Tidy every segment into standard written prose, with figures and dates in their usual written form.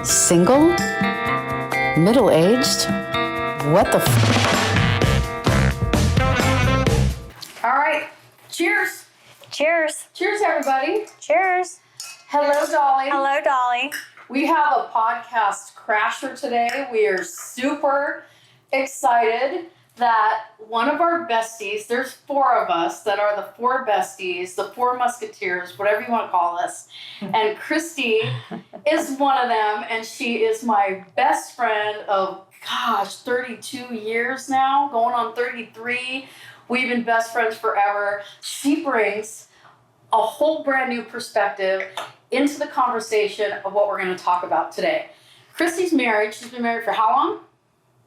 Single? Middle-aged? What the All right. Cheers. Cheers. Cheers, everybody. Cheers. Hello, Dolly. Hello, Dolly. We have a podcast crasher today. We are super excited that one of our besties, there's four of us that are the four besties, the four musketeers, whatever you want to call us. And Kristi is one of them, and she is my best friend of, 32 years now, going on 33. We've been best friends forever. She brings a whole brand new perspective into the conversation of what we're going to talk about today. Kristi's married. She's been married for how long?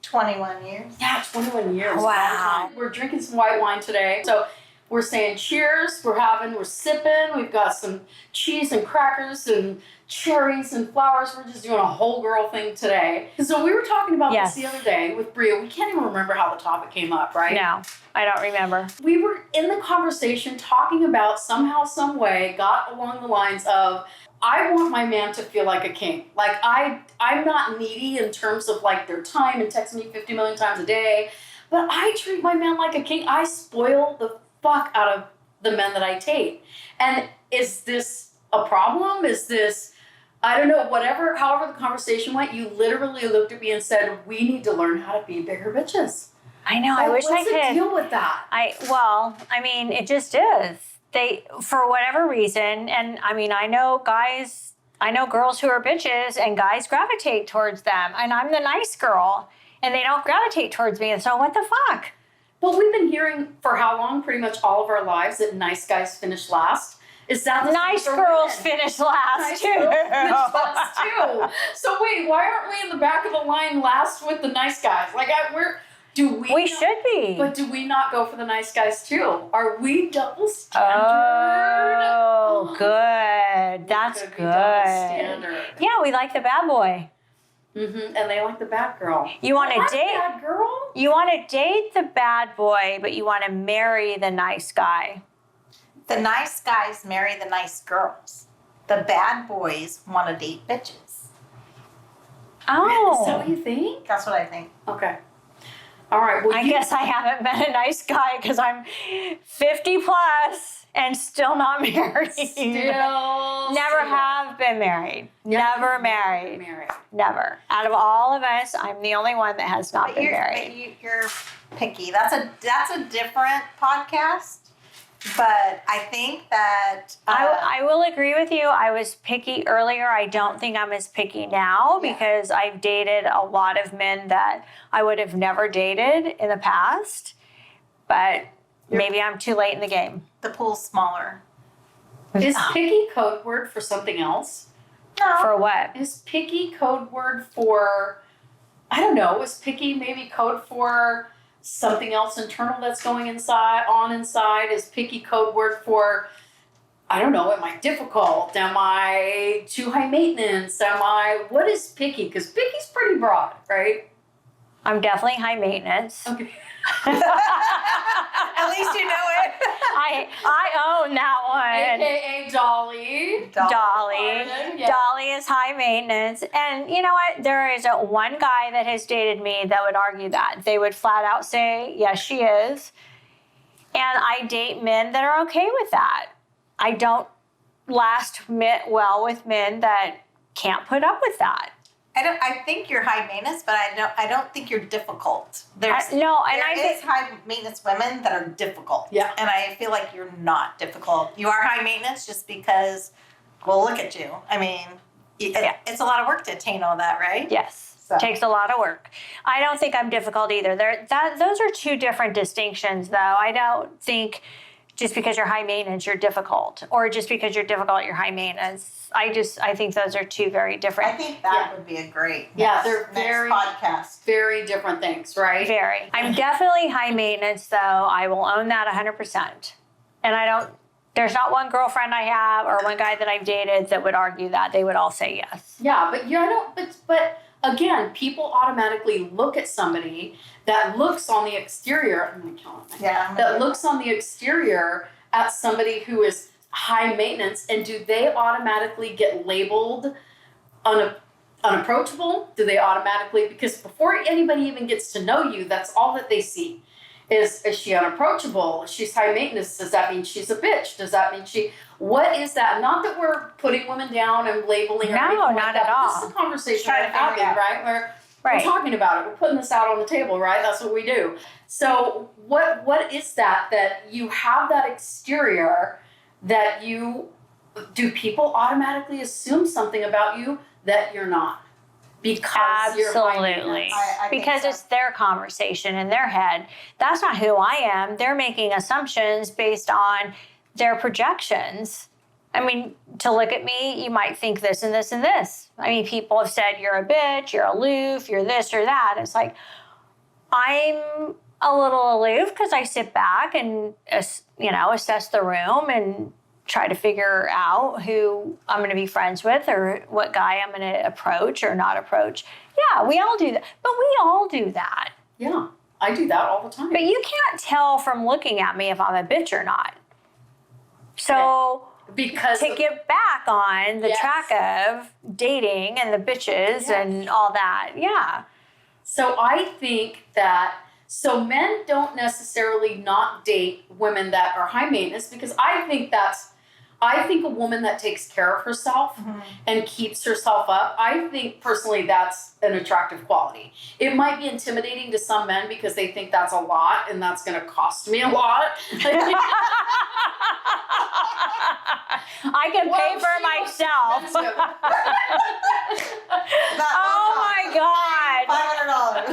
21 years. Yeah, 21 years. Wow. We're drinking some white wine today. So we're saying cheers. We're sipping. We've got some cheese and crackers and cherries and flowers. We're just doing a whole girl thing today. So we were talking about this the other day with Bria. We can't even remember how the topic came up, right? No, I don't remember. We were in the conversation talking about somehow, some way, got along the lines of, I want my man to feel like a king. Like I'm not needy in terms of like their time and text me 50 million times a day, but I treat my man like a king. I spoil the fuck out of the men that I date. And is this a problem? Is this, I don't know, however the conversation went, you literally looked at me and said, we need to learn how to be bigger bitches. I know. I wish I What's could. the deal with that? It just is. They, for whatever reason, and I mean, I know girls who are bitches and guys gravitate towards them, and I'm the nice girl and they don't gravitate towards me. And so what the fuck? Well, we've been hearing for how long? Pretty much all of our lives that nice guys finish last. Is that the Nice same for girls women? finish last Nice too. girls finish last too. So wait, why aren't we in the back of the line last with the nice guys? We should be. But do we not go for the nice guys too? Are we double standard? Oh, good. That's Could be good. double standard. Yeah, we like the bad boy. Mm-hmm. And they like the bad girl. You want to date bad girl? You want to date the bad boy, but you want to marry the nice guy. The nice guys marry the nice girls. The bad boys want to date bitches. Oh. Is that what you think? That's what I think. Okay. All right. Well, I guess I haven't met a nice guy because I'm 50 plus and still not married. Never have been married. Never married. Never. Out of all of us, I'm the only one that has not been married. You're picky. That's a different podcast. But I think that I will agree with you. I was picky earlier. I don't think I'm as picky now because I've dated a lot of men that I would have never dated in the past. But maybe I'm too late in the game. the pool's smaller. Is picky code word for something else? No. For what? Is picky code word for, I don't know, is picky maybe code for something else internal that's going inside? Is picky code word for, I don't know, am I difficult? Am I too high maintenance? What is picky? Because picky's pretty broad, right? I'm definitely high maintenance. Okay. At least you know it. I own that one. AKA Dolly. Dolly. Yeah. Dolly is high maintenance. And you know what? There is one guy that has dated me that would argue that. They would flat out say, yes, she is. And I date men that are okay with that. I don't last well with men that can't put up with that. I think you're high maintenance, but I don't think you're difficult. There is high maintenance women that are difficult. Yeah. And I feel like you're not difficult. You are high maintenance just because, well, look at you. I mean, it's a lot of work to attain all that, right? Yes. So. Takes a lot of work. I don't think I'm difficult either. Those are two different distinctions, though. I don't think just because you're high maintenance, you're difficult. Or just because you're difficult, you're high maintenance. I think those are two very different. I think that would be a great they're very podcast. Very different things, right? Very. I'm definitely high maintenance, though. I will own that 100%. And there's not one girlfriend I have or one guy that I've dated that would argue that. They would all say yes. Yeah, but again, people automatically look at somebody that looks on the exterior. I'm going to kill him. Yeah. That looks on the exterior at somebody who is high maintenance, and do they automatically get labeled unapproachable? Do they automatically, because before anybody even gets to know you, that's all that they see. Is she unapproachable? She's high maintenance. Does that mean she's a bitch? Does that mean what is that? Not that we're putting women down and labeling her. No, like not that. at all. This is a conversation Trying we're to figure having, it out. right? We're Right. talking about it. We're putting this out on the table, right? That's what we do. So what is that you have that exterior that do people automatically assume something about you that you're not? Because you're high Absolutely. maintenance. I think Because so. it's their conversation in their head. That's not who I am. They're making assumptions based on their projections. I mean, to look at me, you might think this and this and this. I mean, people have said you're a bitch, you're aloof, you're this or that. It's like, I'm a little aloof because I sit back and, assess the room and try to figure out who I'm going to be friends with or what guy I'm going to approach or not approach. Yeah, we all do that. But we all do that. Yeah, I do that all the time. But you can't tell from looking at me if I'm a bitch or not. So Because to get back on the Yes. track of dating and the bitches Yes. and all that, yeah. So I think that men don't necessarily not date women that are high maintenance, because I think a woman that takes care of herself and keeps herself up, I think personally that's an attractive quality. It might be intimidating to some men because they think that's a lot and that's going to cost me a lot. I can pay for myself. Oh my God.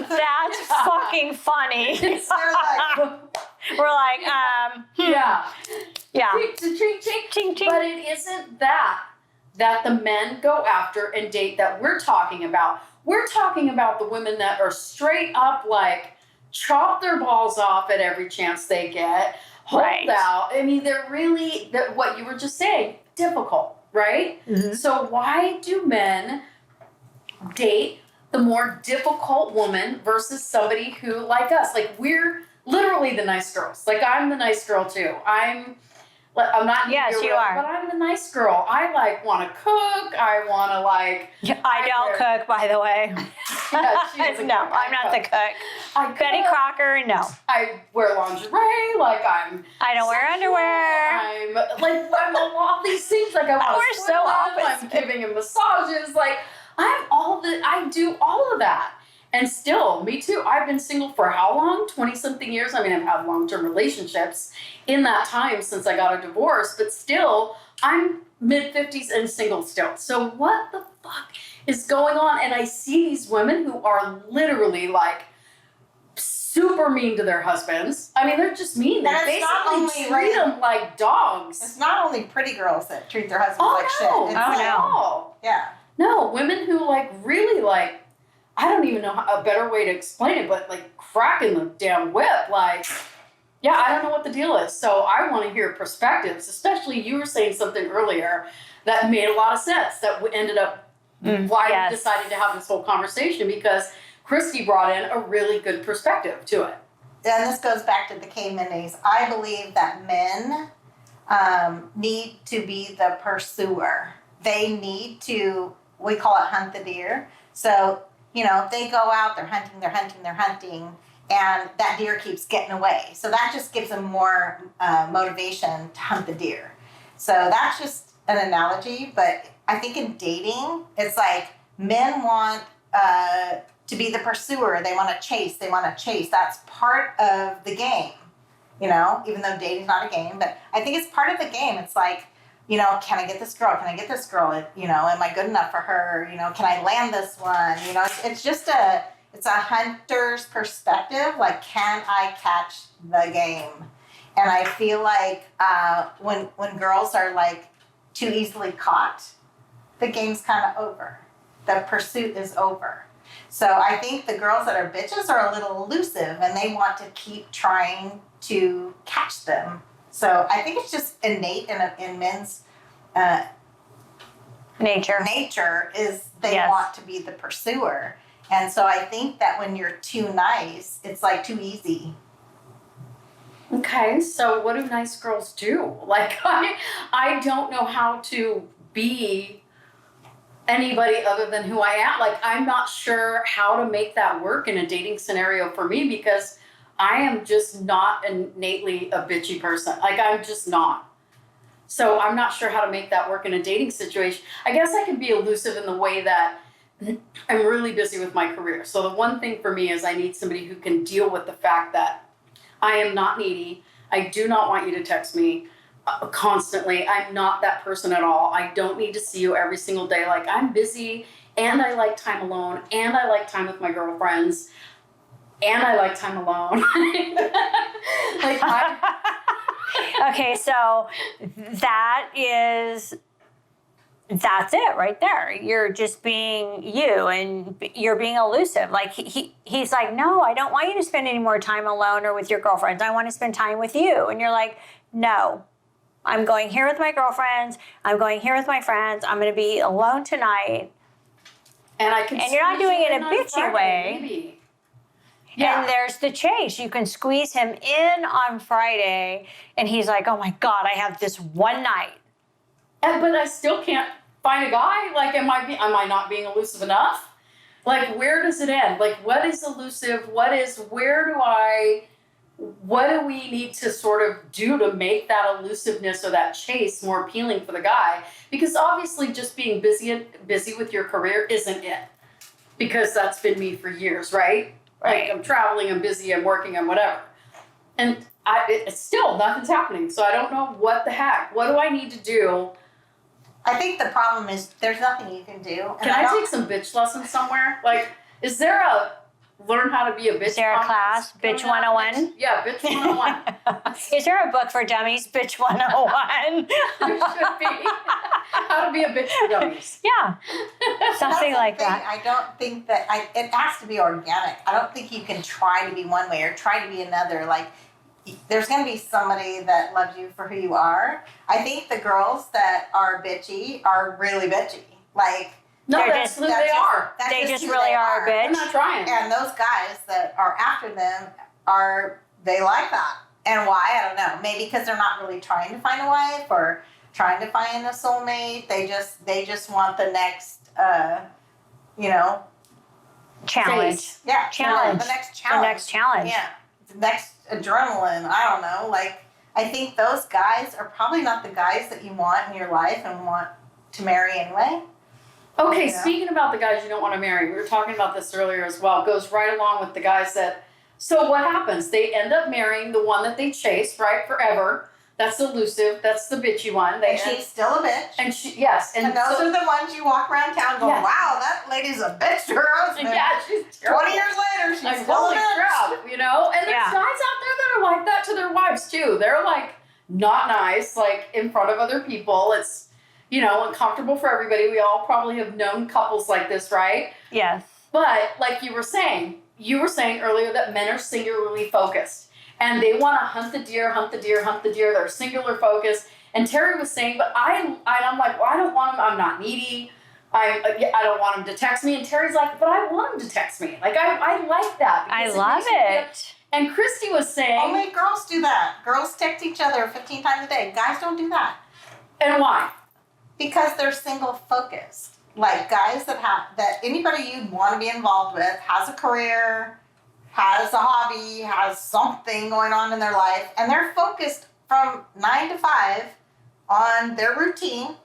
$500. That's fucking funny. They're like, We're like, Yeah. yeah. Ching. Ching. But it isn't that the men go after and date that we're talking about. We're talking about the women that are straight up like chop their balls off at every chance they get, hold Right. out. I mean, they're really, what you were just saying, difficult, right? Mhm. So why do men date the more difficult woman versus somebody who, like us, like we're literally the nice girls. Like I'm the nice girl too. I'm not. Yes, you real, are. But I'm the nice girl. I want to cook. I want to I don't cook, by the way. Yeah, she doesn't No, cook. I'm not the cook. I Betty cook. Crocker, no. I wear lingerie. Like I'm. I don't wear sexual, underwear. I'm all these things. Like I want We're to so swim him. opposite. I'm giving him massages. Like I do all of that. And still, me too. I've been single for how long? 20-something years. I mean, I've had long-term relationships in that time since I got a divorce, but still, I'm mid-50s and single still. So what the fuck is going on? And I see these women who are literally like super mean to their husbands. I mean, they're just mean. They And it's not basically only treat them like dogs. it's not only pretty girls that treat their husbands Oh, like no. shit. It's Oh, like, no. Yeah. No, women who really I don't even know a better way to explain it, but cracking the damn whip, yeah, I don't know what the deal is. So I want to hear perspectives, especially you were saying something earlier that made a lot of sense, that ended up why yes. we decided to have this whole conversation, because Kristi brought in a really good perspective to it. And this goes back to the caveman days. I believe that men need to be the pursuer. They need to, we call it hunt the deer. So, they go out, they're hunting, and that deer keeps getting away. So that just gives them more motivation to hunt the deer. So that's just an analogy, but I think in dating, it's like men want to be the pursuer. They want to chase. That's part of the game, even though dating's not a game, but I think it's part of the game. It's like, can I get this girl? Can I get this girl? Am I good enough for her? Can I land this one? It's just it's a hunter's perspective. Like, can I catch the game? And I feel like when girls are too easily caught, the game's kind of over. The pursuit is over. So I think the girls that are bitches are a little elusive and they want to keep trying to catch them. So I think it's just innate in men's nature is they Yes. want to be the pursuer. And so I think that when you're too nice, it's too easy. Okay. Okay, so what do nice girls do? Like, I don't know how to be anybody other than who I am. Like, I'm not sure how to make that work in a dating scenario for me because I am just not innately a bitchy person. Like, I'm just not. So I'm not sure how to make that work in a dating situation. I guess I can be elusive in the way that I'm really busy with my career. So the one thing for me is I need somebody who can deal with the fact that I am not needy. I do not want you to text me constantly. I'm not that person at all. I don't need to see you every single day. Like, I'm busy and I like time alone and I like time with my girlfriends and I like time alone. Okay, so that's it right there. You're just being you and you're being elusive. Like he's like, no, I don't want you to spend any more time alone or with your girlfriends. I want to spend time with you. And you're like, no, I'm going here with my girlfriends. I'm going here with my friends. I'm going to be alone tonight. And you're not doing it in a bitchy way. Maybe. Yeah. And there's the chase. You can squeeze him in on Friday and he's like, oh my God, I have this one night. But I still can't find a guy. Like, am I not being elusive enough? Like, where does it end? Like, what is elusive? What do we need to sort of do to make that elusiveness or that chase more appealing for the guy? Because obviously just being busy with your career isn't it. Because that's been me for years, right? Right. Like, I'm traveling, I'm busy, I'm working, I'm whatever. And it's still, nothing's happening. So I don't know what the heck. What do I need to do? I think the problem is there's nothing you can do. Can I take some bitch lessons somewhere? Like, is there a learn how to be a bitch? Is there a class? Bitch 101? Yeah, Bitch 101. Is there a book for dummies? Bitch 101. There should be. How to be a bitch for dummies. Yeah. Something like that. I don't think that it has to be organic. I don't think you can try to be one way or try to be another. Like, there's going to be somebody that loves you for who you are. I think the girls that are bitchy are really bitchy. Like, No, They're that's just- who they are. that's They just who really they are a bitch. I'm not trying. And those guys that are after them they like that. And why? I don't know. Maybe because they're not really trying to find a wife or trying to find a soulmate. They just want the next, Challenge. Face. yeah, Challenge. The next challenge. The next challenge. Yeah. The next adrenaline. I don't know. Like, I think those guys are probably not the guys that you want in your life and want to marry anyway. Okay, Yeah. speaking about the guys you don't want to marry, we were talking about this earlier as well. It goes right along with the guys that. So what happens? They end up marrying the one that they chase, right, forever. That's elusive. That's the bitchy one. And she's still a bitch. And she, yes, And those are the ones you walk around town going, Yeah. wow, that lady's a bitch to her husband. yeah, she's terrible. 20 years later, she's Like, still a holy bitch. crap, you know? And there's Yeah. guys out there that are like that to their wives too. They're like not nice, like in front of other people. It's, uncomfortable for everybody. We all probably have known couples like this, right? Yes. But like you were saying earlier that men are singularly focused and they want to hunt the deer, hunt the deer, hunt the deer. They're singular focused. And Teri was saying, but I'm like, well, I don't want him. I'm not needy. I don't want him to text me. And Teri's like, but I want him to text me. Like, I like that. I because love makes me feel- it. And Kristi was saying, Only girls do that. Girls text each other 15 times a day. Guys don't do that. and why? Because they're single focused. Like guys that anybody you'd want to be involved with has a career, has a hobby, has something going on in their life, and they're focused from 9 to 5 on their routine.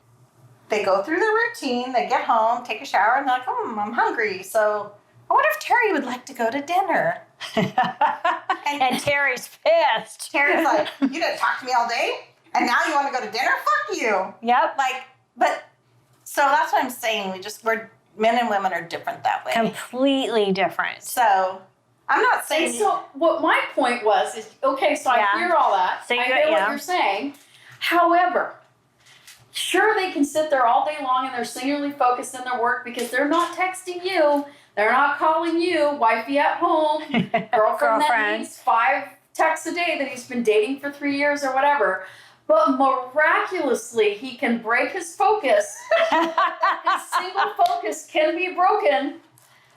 They go through their routine, they get home, take a shower, and they're like, I'm hungry. So I wonder if Teri would like to go to dinner. And Teri's pissed. Teri's like, you didn't talk to me all day, and now you want to go to dinner? Fuck you. Yep. So that's what I'm saying. We're men and women are different that way. Completely different. So I'm not And saying. so what my point was is, okay, so Yeah. I hear all that. So I you- hear yeah. what you're saying. However, sure, they can sit there all day long and they're singularly focused in their work because they're not texting you. They're not calling you, wifey at home, girlfriend that needs 5 texts a day that he's been dating for 3 years or whatever. But miraculously, he can break his focus. His single focus can be broken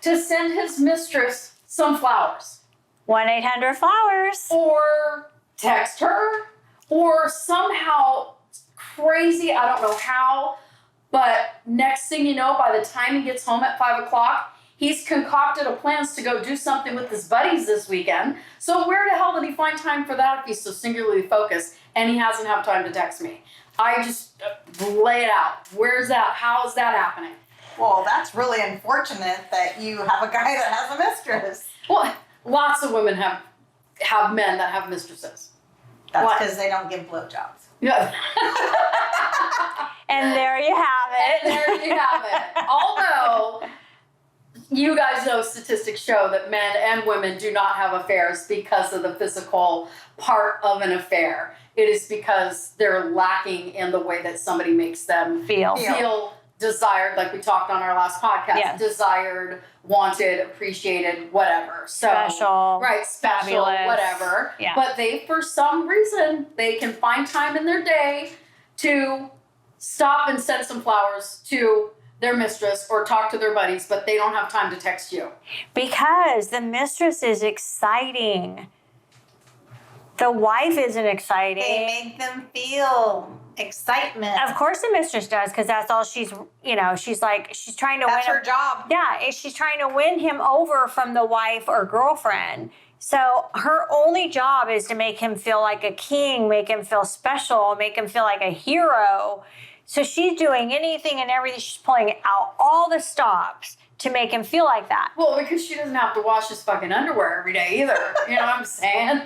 to send his mistress some flowers. 1-800-Flowers. Or text her, or somehow crazy, I don't know how, but next thing you know, by the time he gets home at 5 o'clock, he's concocted a plans to go do something with his buddies this weekend. So where the hell did he find time for that if he's so singularly focused and he hasn't had time to text me? I just lay it out. Where's that? How is that happening? Well, that's really unfortunate that you have a guy that has a mistress. Well, lots of women have men that have mistresses. That's because they don't give blowjobs. Yeah. And there you have it. And there you have it. Although, you guys know statistics show that men and women do not have affairs because of the physical part of an affair. It is because they're lacking in the way that somebody makes them feel desired, like we talked on our last podcast. Yes. Desired, wanted, appreciated, whatever. So, Special. right, special, Fabulous. whatever. Yeah. But they, for some reason, they can find time in their day to stop and send some flowers to their mistress or talk to their buddies, but they don't have time to text you. Because the mistress is exciting. The wife isn't exciting. They make them feel excitement. Of course the mistress does, because that's all she's trying to That's win her job. Yeah, she's trying to win him over from the wife or girlfriend. So her only job is to make him feel like a king, make him feel special, make him feel like a hero. So she's doing anything and everything. She's pulling out all the stops to make him feel like that. Well, because she doesn't have to wash his fucking underwear every day either. You know what I'm saying?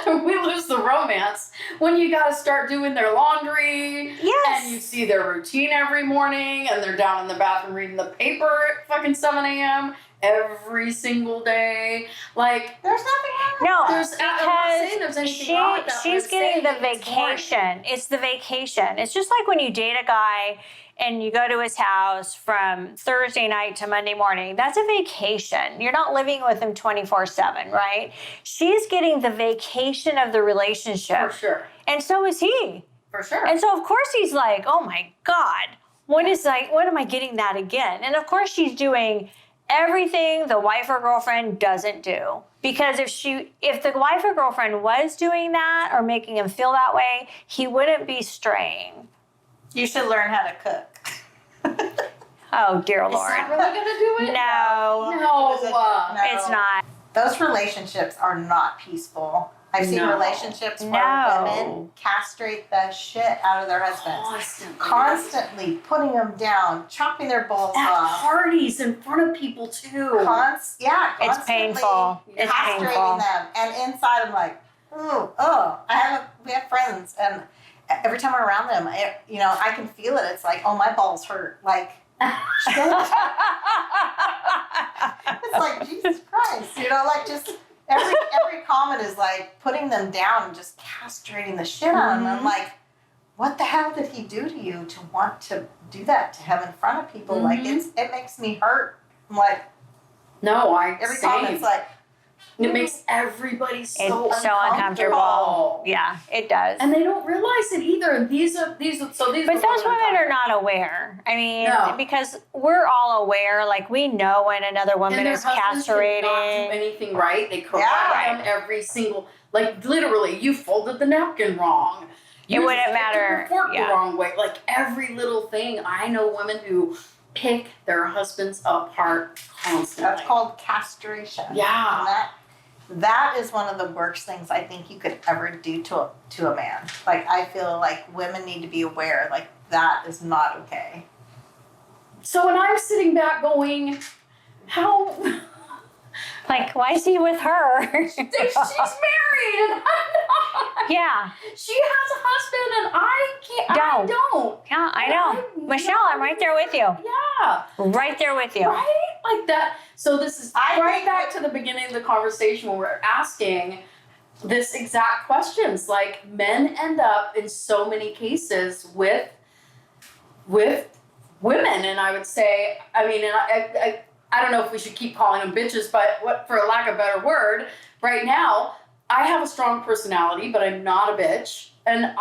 We lose the romance when you got to start doing their laundry. Yes. And you see their routine every morning and they're down in the bathroom reading the paper at fucking 7 a.m. every single day. Like, There's nothing wrong with No, that. I'm not saying there's anything wrong with that, but she's I'm getting saying the it's boring. vacation. It's the vacation. It's just like when you date a guy and you go to his house from Thursday night to Monday morning. That's a vacation. You're not living with him 24/7, right? She's getting the vacation of the relationship. For sure. And so is he. For sure. And so of course he's like, oh my God, when am I getting that again? And of course she's doing everything the wife or girlfriend doesn't do. Because if the wife or girlfriend was doing that or making him feel that way, he wouldn't be straying. You should learn how to cook. Oh, dear Is Lord. that really going to do it? No, No. No. it's not. Those relationships are not peaceful. I've seen No. relationships where No. women castrate the shit out of their husbands. Constantly. Putting them down, chopping their balls At off. parties in front of people too. It's Constantly painful. It's castrating painful. them. And inside I'm like, we have friends, and every time I'm around them, I can feel it. It's like, oh, my balls hurt. Like, it's like, Jesus Christ, just every comment is like putting them down and just castrating the shit out of them. I'm like, what the hell did he do to you to want to do that to him in front of people? Like, it makes me hurt. I'm like, No, every comment's like, it makes everybody so It's so uncomfortable. Yeah, it does. And they don't realize it either. And these But those women are not aware. I mean, No. because we're all aware, like we know when another woman and their is husbands castrating. cannot do anything right. They correct Yeah. them every single, like literally, you folded the napkin wrong. It You wouldn't flipped matter. the fork Yeah. the wrong way. Like every little thing. I know women who pick their husbands apart constantly. that's called castration. Yeah. And that is one of the worst things I think you could ever do to a man. Like, I feel like women need to be aware, like, that is not okay. So when I'm sitting back going, how Like, why is he with her? she's married and I'm not. Yeah. She has a husband and I can't. Don't. I don't. Yeah, I know. I'm Michelle, I'm right there with you. Yeah. Right there with you. Right? Like that. So this is I right think back to the beginning of the conversation when we're asking this exact questions. Like men end up in so many cases with women, and I would say, I mean, and I don't know if we should keep calling them bitches, but what, for lack of a better word, right now, I have a strong personality, but I'm not a bitch. And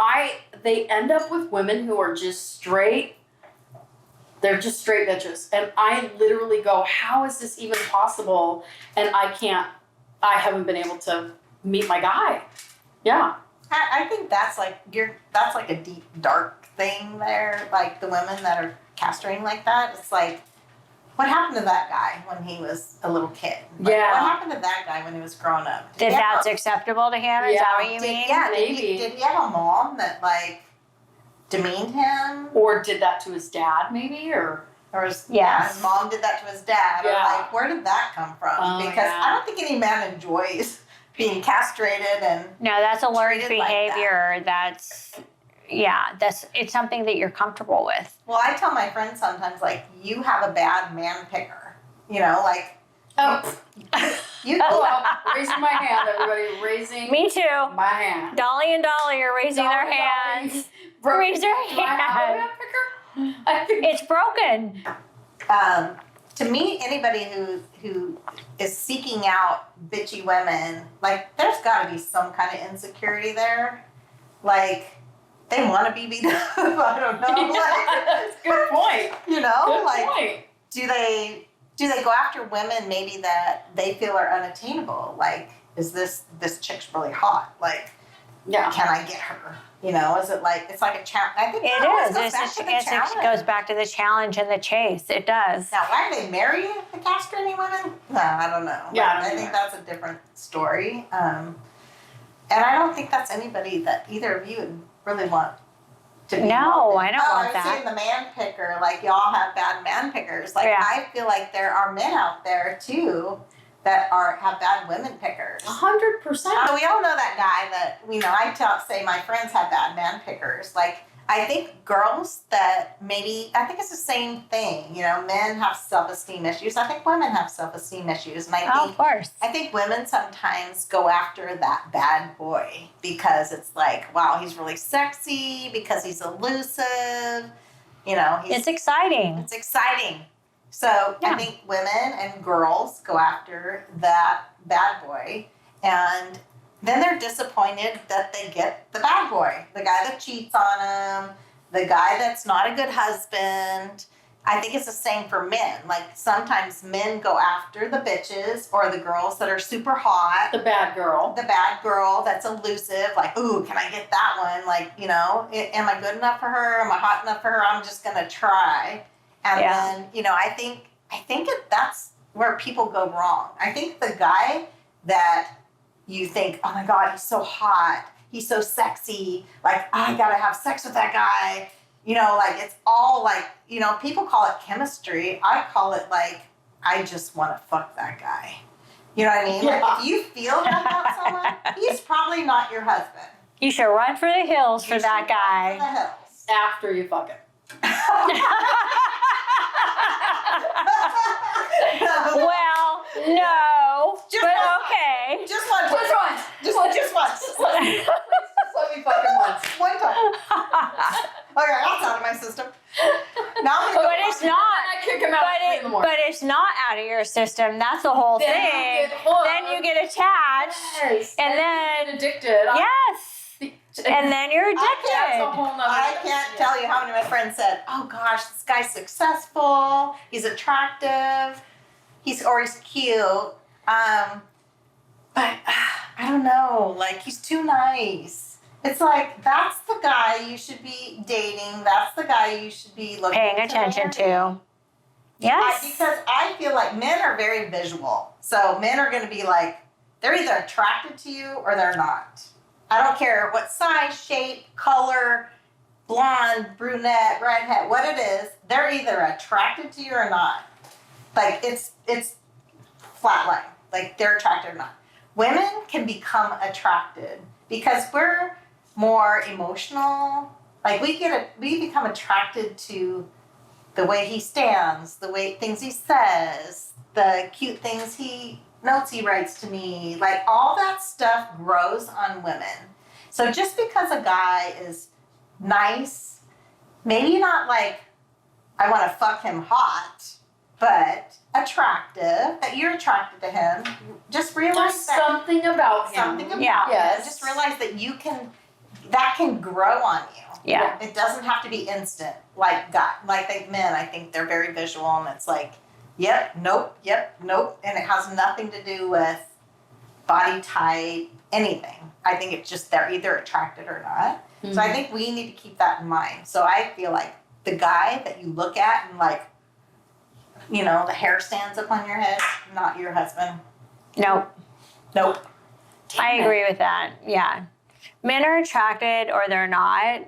they end up with women who are just straight, they're just straight bitches. And I literally go, how is this even possible? And I haven't been able to meet my guy. Yeah. I think that's like a deep dark thing there. Like the women that are castrating like that, it's like, what happened to that guy when he was a little kid? Like, Yeah. What happened to that guy when he was growing up? If that's acceptable to him, is that what you mean? Maybe. Did he have a mom that like demeaned him? Or did that to his dad, maybe? Or His Yes. mom did that to his dad. Or Yeah. like, where did that come from? Oh, Because yeah. I don't think any man enjoys being castrated and No, that's a learned treated like that. behavior. It's something that you're comfortable with. well, I tell my friends sometimes like, you have a bad man picker. You know, like you Hello, raising my hand, everybody, raising Me too. my hand. Dolly and Dolly are raising their Dolly, hands. Dolly. Raise your Do I have a hand. hand picker? I think It's broken. to me, anybody who is seeking out bitchy women, like there's got to be some kind of insecurity there. Like they want to be beat up. I don't know. That's a good point. You know, Good like point. do they go after women maybe that they feel are unattainable? Like, is this chick's really hot? Like, Yeah. can I get her? You know, is it like it's like a challenge? I think It always is. goes back to the It challenge. goes back to the challenge and the chase. It does. Now, why do they marry the castrating women? No, I don't know. Yeah, Like, I don't I think know. that's a different story. And I don't think that's anybody that either of you would really want to be. No, involved in. I don't want I was that. saying the man picker, like y'all have bad man pickers. Like Yeah. I feel like there are men out there too that have bad women pickers. 100%. We all know that guy that, I say my friends have bad man pickers. Like, I think girls that I think it's the same thing. Men have self-esteem issues. I think women have self-esteem issues. And Oh, of course. I think women sometimes go after that bad boy because it's like, wow, he's really sexy, because he's elusive. It's exciting. It's exciting. So Yeah. I think women and girls go after that bad boy, and then they're disappointed that they get the bad boy, the guy that cheats on them, the guy that's not a good husband. I think it's the same for men. Like sometimes men go after the bitches or the girls that are super hot. The bad girl. The bad girl that's elusive, like, ooh, can I get that one? Like, am I good enough for her? Am I hot enough for her? I'm just gonna try. And Yeah. then, I think that's where people go wrong. I think the guy that you think, oh my God, he's so hot, he's so sexy, like, I gotta have sex with that guy. Like it's all like, people call it chemistry. I call it like, I just want to fuck that guy. You know what I mean? Yeah. Like if you feel that about someone, he's probably not your husband. You should run for the hills for You that should guy. run for the hills. After you fuck it. Well, no, Just but one. okay. Just one time. Just once. Just once. Just let me fuck him once. One time. Okay, that's out of my system. Now I'm gonna But go it's fuck- not. I kick him out at 3 in the morning. But it's not out of your system. That's the whole Then you thing. get hooked. Then you get attached, Yes. and you then get addicted. yes, and then you're That's a addicted. whole nother. I can't tell you how many of my friends said, oh gosh, this guy's successful, he's attractive, he's cute, but I don't know, like he's too nice. It's like, that's the guy you should be dating, that's the guy you should be looking Paying to attention marry. to. Yes. Because I feel like men are very visual. So men are going to be like, they're either attracted to you or they're not. I don't care what size, shape, color, blonde, brunette, redhead, what it is, they're either attracted to you or not. Like it's flatline. Like they're attracted or not. Women can become attracted because we're more emotional. Like we become attracted to the way he stands, the way things he says, the cute things notes he writes to me, like all that stuff grows on women. So just because a guy is nice, maybe not like, I want to fuck him hot, but attractive, that you're attracted to him, just realize There's that something about him. something about Yeah. him. Yes. Just realize that that can grow on you. Yeah. It doesn't have to be instant. Like men, I think they're very visual, and it's like, yep, nope, and it has nothing to do with body type, anything. I think it's just they're either attracted or not. So I think we need to keep that in mind. So I feel like the guy that you look at and like, you know, the hair stands up on your head, not your husband. Nope. Nope. I agree with that. Yeah. Men are attracted or they're not.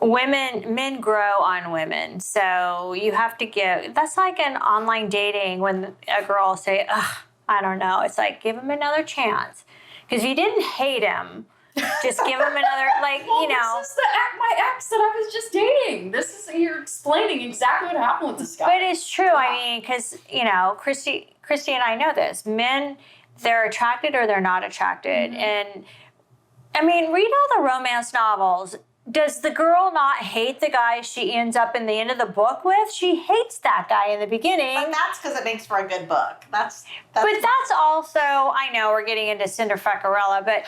Men grow on women. So you have to give, that's like an online dating when a girl say, ugh, I don't know. It's like, give him another chance. Because if you didn't hate him, just give him another, like, Well, you know. this is my ex that I was just dating. You're explaining exactly what happened with this guy. But it's true. I mean, because, you know, Kristi and I know this. Men, they're attracted or they're not attracted. And, I mean, read all the romance novels. Does the girl not hate the guy she ends up in the end of the book with? She hates that guy in the beginning. But that's because it makes for a good book. That's But that's also, I know we're getting into Cinderfeccarella, but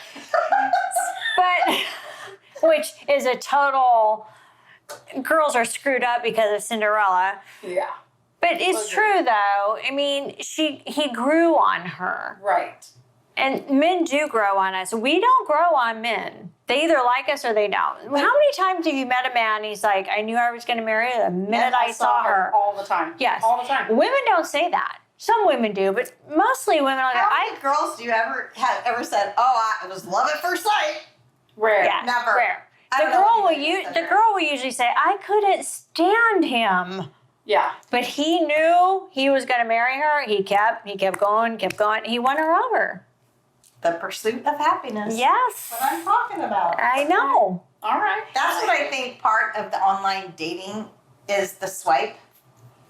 which is a total, girls are screwed up because of Cinderella. Yeah. But it's true though. I mean, he grew on her. Right. And men do grow on us. We don't grow on men. They either like us or they don't. How many times have you met a man and he's like, I knew I was going to marry her the minute I saw her? All the time. Yes. All the time. Women don't say that. Some women do, but mostly women are like, How many girls do you ever said, "Oh, it was love at first sight"? Rare. yeah, Never. rare. I The don't know girl will anybody that said the girl will usually say, I couldn't stand him. Yeah. But he knew he was going to marry her. He kept going. He won her over. The pursuit of happiness. Yes. That's what I'm talking about. I know. All right. That's what I think part of the online dating is the swipe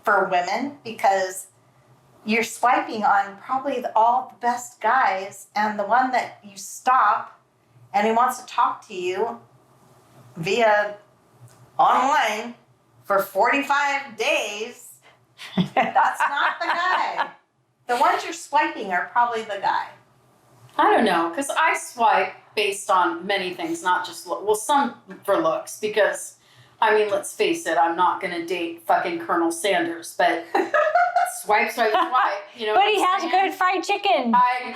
for women, because you're swiping on probably all the best guys, and the one that you stop and he wants to talk to you via online for 45 days, that's not the guy. The ones you're swiping are probably the guy. I don't know, because I swipe based on many things, not just some for looks, because, I mean, let's face it, I'm not going to date fucking Colonel Sanders, but swipe, you know. But he has good fried chicken. I'm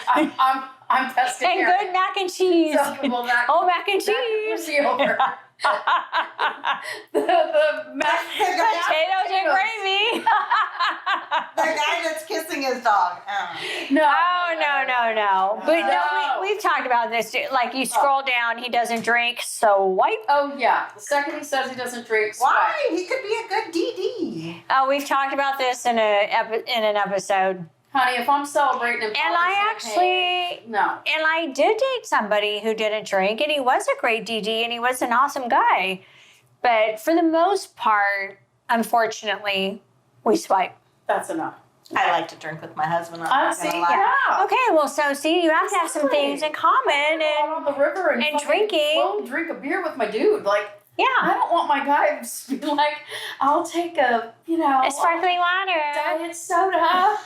pescatarian. And good mac and cheese. So, well, mac and cheese. That be over. the Potatoes and gravy. The guy that's kissing his dog. No. No. But No. we've talked about this. Like you scroll down, he doesn't drink, so wipe. Oh yeah. The second he says he doesn't drink, swipe. Why? He could be a good DD. Oh, we've talked about this in an episode. Honey, if I'm celebrating and I did date somebody who didn't drink, and he was a great DD, and he was an awesome guy. But for the most part, unfortunately, we swipe. That's enough. I like to drink with my husband. I'm not gonna lie. Yeah. Okay, well, so see, you have to have some things in common, Out on the river and fucking drinking. float and drink a beer with my dude. Like, yeah, I don't want my guy to be like, I'll take a sparkling water. diet soda.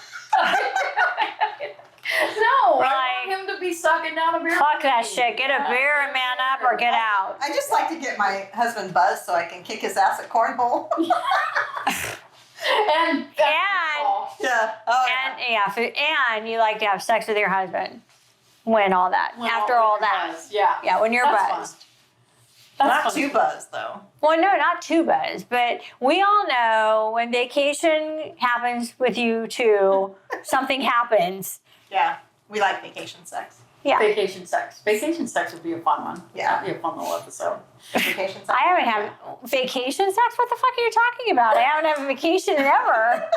No, I want him to be sucking down a beer. Fuck that shit. Get a beer and man up or get out. I just like to get my husband buzzed so I can kick his ass at cornhole. and Yeah. Oh, yeah. And you like to have sex with your husband. When all that. After all that. Buzzed. Yeah. Yeah, when you're That's buzzed. fun. That's Not fun. too buzzed though. Well, no, not too buzzed, but we all know when vacation happens with you too, something happens. Yeah. We like vacation sex. Yeah. Vacation sex. Vacation sex would be a fun one. Yeah. That'd be a fun little episode. Vacation sex. I haven't had vacation sex? What the fuck are you talking about? I haven't had a vacation ever.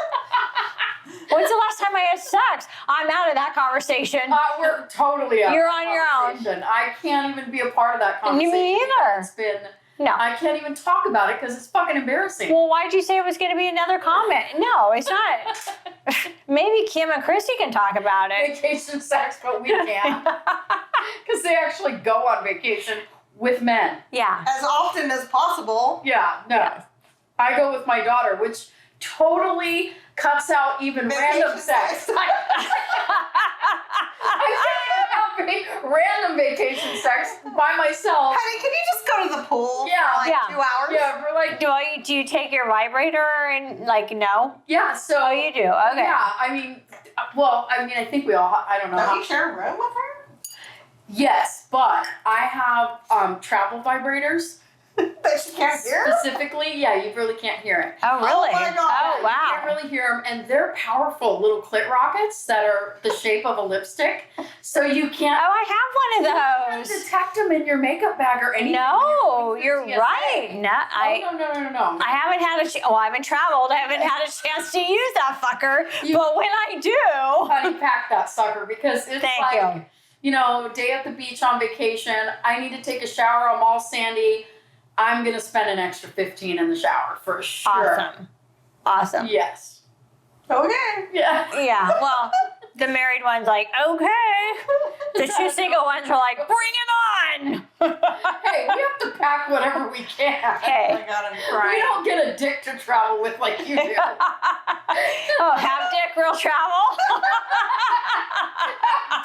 When's the last time I had sex? I'm out of that conversation. We're totally out. You're of on your own. conversation. I can't even be a part of that conversation. Me either. It's been. No. I can't even talk about it because it's fucking embarrassing. Well, why'd you say it was going to be another comment? No, it's not. Maybe Kim and Kristi can talk about it. Vacation sex, but we can't. Because they actually go on vacation with men. Yeah. As often as possible. Yeah, no. Yeah. I go with my daughter, which totally cuts out even Vacation random sex. sex. I can't even have having random vacation sex by myself. Honey, can you just go to the pool Yeah. for like Yeah. 2 hours? Yeah, we're like, Do you take your vibrator and like no? yeah, so. Oh, you do. Okay. Yeah, I mean, I think we all, I don't know. Don't you share a room with her? Yes, but I have travel vibrators. That she can't hear? Specifically, yeah, you really can't hear it. Oh, really? Oh, my God. Oh, You wow. can't really hear them, and they're powerful little clit rockets that are the shape of a lipstick. So you can't Oh, I have one of those. detect them in your makeup bag or anything. No, when you're going through TSA. right. No, No. I haven't had I haven't traveled. I haven't had a chance to use that fucker. You- But when I do, Honey, pack that sucker because it's Thank like, you. Day at the beach on vacation. I need to take a shower. I'm all sandy. I'm going to spend an extra 15 in the shower for sure. Awesome. Yes. Okay. Yeah. Yeah. Well, the married one's like, okay. The 2 single ones are like, bring it on. Hey, we have to pack whatever we can. Oh my Hey. God, I'm We crying. don't get a dick to travel with like you do. Oh, have dick real travel.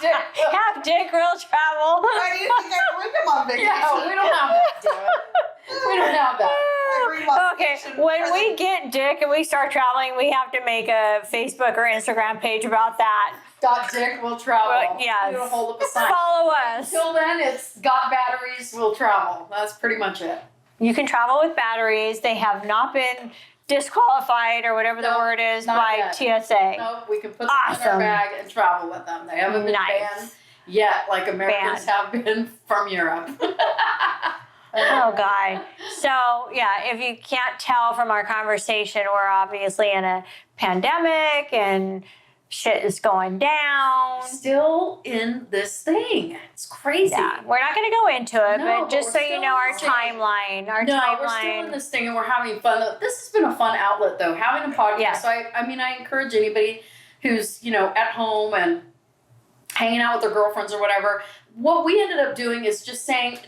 Dick. Have dick real travel. Why do you think I bring him on vacation? Yeah, we don't have that, damn it. We don't have that. I bring him on Okay, vacation when for we the- get dick and we start traveling, we have to make a Facebook or Instagram page about that. Dick will travel. Well, yes. We're gonna hold up a sign. Follow us. Until then, it's got batteries, we'll travel. That's pretty much it. You can travel with batteries. They have not been disqualified or whatever the No, word is not by yet. TSA. No, we can put them in Awesome. our bag and travel with them. They haven't been Nice. banned yet, like Americans have been from Europe. Oh, God. So, yeah, if you can't tell from our conversation, we're obviously in a pandemic and shit is going down. Still in this thing. It's crazy. Yeah, we're not going to go into it, No, but just we're so you still know, our in this thing. timeline, We're still in this thing and we're having fun. This has been a fun outlet though, having a podcast. Yeah. So I encourage anybody who's, at home and hanging out with their girlfriends or whatever. What we ended up doing is just saying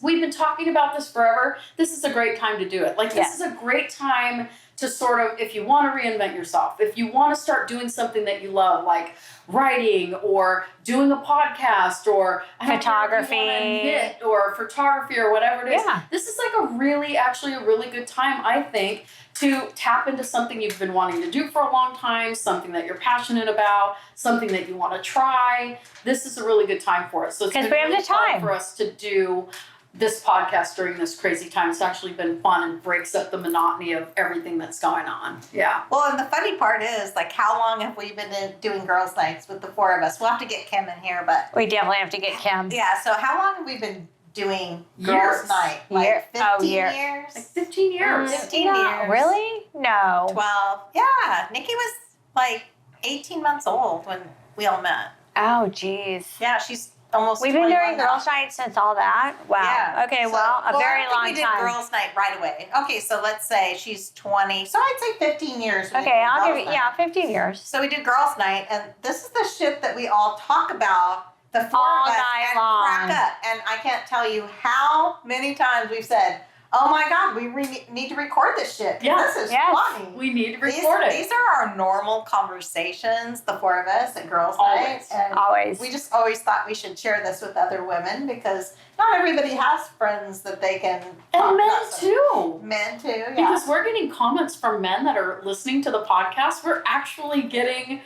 we've been talking about this forever. This is a great time to do it. Like this is a great time to sort of, if you want to reinvent yourself, if you want to start doing something that you love, like writing or doing a podcast or Photography. knit or photography or whatever it is. Yeah. This is like actually a really good time, I think, to tap into something you've been wanting to do for a long time, something that you're passionate about, something that you want to try. This is a really good time for it. So it's been Because we have really the fun time. for us to do this podcast during this crazy time. It's actually been fun and breaks up the monotony of everything that's going on. Yeah. Well, and the funny part is, like, how long have we been doing girls' nights with the 4 of us? We'll have to get Kim in here, but We definitely have to get Kim. yeah. So how long have we been doing girls' Years. night? Like 15 year. years? Like 15 years. 15 No, years. Really? No. 12. Yeah. Nikki was like 18 months old when we all met. Oh, jeez. Yeah, she's almost We've been doing 21 now. girls' night since all that? Wow. Yeah. Okay, So- well, a very I don't long think we time. did girls' night right away. Okay, so let's say she's 20. So I'd say 15 years. we Okay, did I'll give girls' you, night. 15 years. So we did girls' night, and this is the shit that we all talk about, the 4 All of us, night and long. crack up. And I can't tell you how many times we've said, "Oh my God, we need to record this shit. Yeah. This is Yes. funny." We need to record it. These are our normal conversations, the 4 of us at girls' night, Always. and Always. we just always thought we should share this with other women because not everybody has friends that they can talk And men about stuff. too. Men too, yeah. Because we're getting comments from men that are listening to the podcast. We're actually getting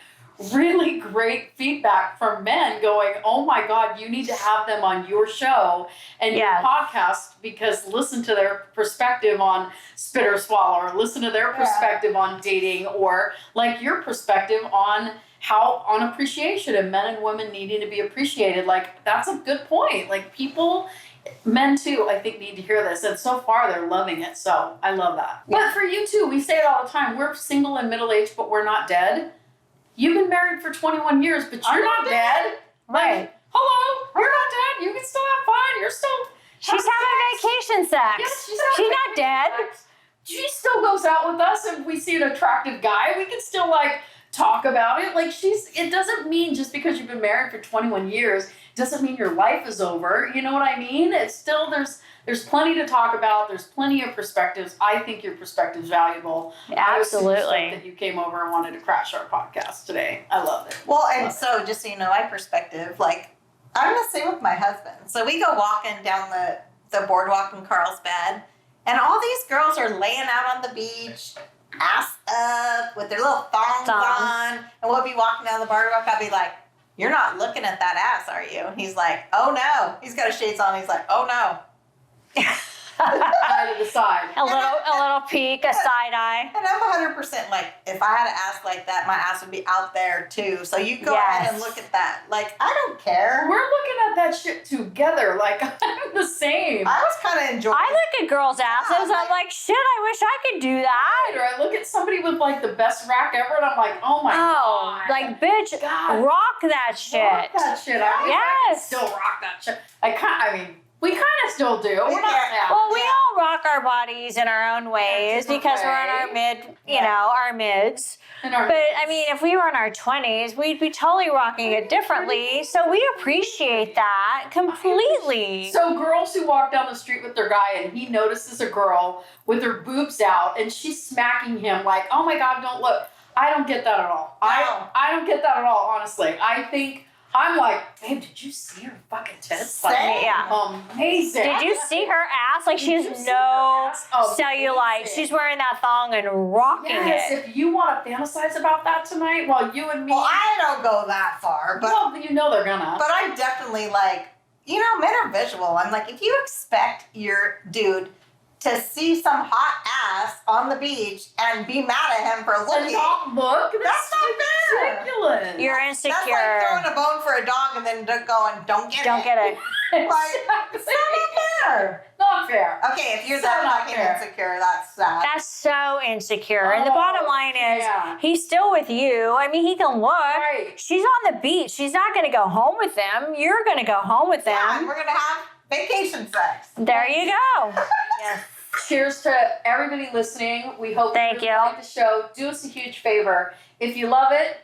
really great feedback from men going, "Oh my God, you need to have them on your show and Yes. your podcast because listen to their perspective on spit or swallow, or listen to their perspective on dating, or like your perspective on appreciation and men and women needing to be appreciated." Like, that's a good point. Like, men too, I think, need to hear this. And so far, they're loving it. So I love that. Yeah. But for you too, we say it all the time. We're single and middle-aged, but we're not dead. You've been married for 21 years, but you're not dead. Right. Like, hello, you're not dead. You can still have fun. You're still She's having vacation sex. Yes, she's not dead. She still goes out with us, and if we see an attractive guy, we can still talk about it. It doesn't mean just because you've been married for 21 years, doesn't mean your life is over. You know what I mean? It's still, there's plenty to talk about. There's plenty of perspectives. I think your perspective's valuable. I was super stoked Absolutely. that you came over and wanted to crash our podcast today. I loved it. Well, and so just so you know, my perspective, I'm the same with my husband. So we go walking down the boardwalk in Carlsbad, and all these girls are laying out on the beach, ass up, with their little thongs on. And we'll be walking down the boardwalk. I'll be like, "You're not looking at that ass, are you?" And he's like, "Oh no." He's got his shades on. He's like, "Oh no." Side to the side. A little peek, a side eye. And I'm 100% like, if I had an ass like that, my ass would be out there too. So you go ahead and look at that. Like, I don't care. We're looking at that shit together. Like, I'm the same. I was kind of enjoying I look at girls' asses. I'm like, shit, I wish I could do that. Or I look at somebody with like the best rack ever, and I'm like, oh my god. Like, bitch, God. rock that shit. Rock that shit. I wish I could Yes. still rock that shit. I mean, we kind of still do. We're not that. Well, we all rock our bodies in our own ways because we're in our our mids. In our But I mean, if we were in our 20s, we'd be totally rocking it differently. So we appreciate that completely. So girls who walk down the street with their guy and he notices a girl with her boobs out and she's smacking him like, oh my god, don't look. I don't get that at all. No. I don't get that at all, honestly. I'm like, babe, did you see her fucking tits? Like, Same. amazing. Did you see her ass? Like, she Did you has see no her ass? Oh, cellulite. amazing. She's wearing that thong and rocking Yes, it. if you want to fantasize about that tonight, while you and me. Well, I don't go that far, but well, you know they're gonna. but I definitely like, men are visual. I'm like, if you expect your dude to see some hot ass on the beach and be mad at him for And looking, not look. that's not fair. Ridiculous. You're That's insecure. like throwing a bone for a dog and then going, don't get Don't it. get it. Like, it's not fair. Not fair. Okay, if you're So that not fucking fair. insecure, that's sad. That's so insecure. And the bottom line is, yeah. he's still with you. I mean, he can look. Right. She's on the beach. She's not going to go home with them. You're going to go home with them. Yeah, and we're gonna have vacation sex. There you go. Yes. Cheers to everybody listening. We hope Thank you you. like the show. Do us a huge favor. If you love it,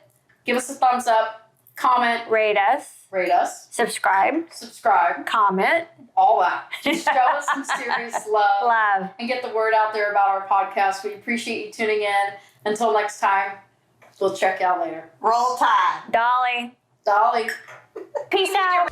give us a thumbs up, comment, Rate us. rate us, Subscribe. subscribe, Comment. all that. Just show us some serious love Love. and get the word out there about our podcast. We appreciate you tuning in. Until next time, we'll check you out later. Roll Tide. Dolly. Dolly. Peace out.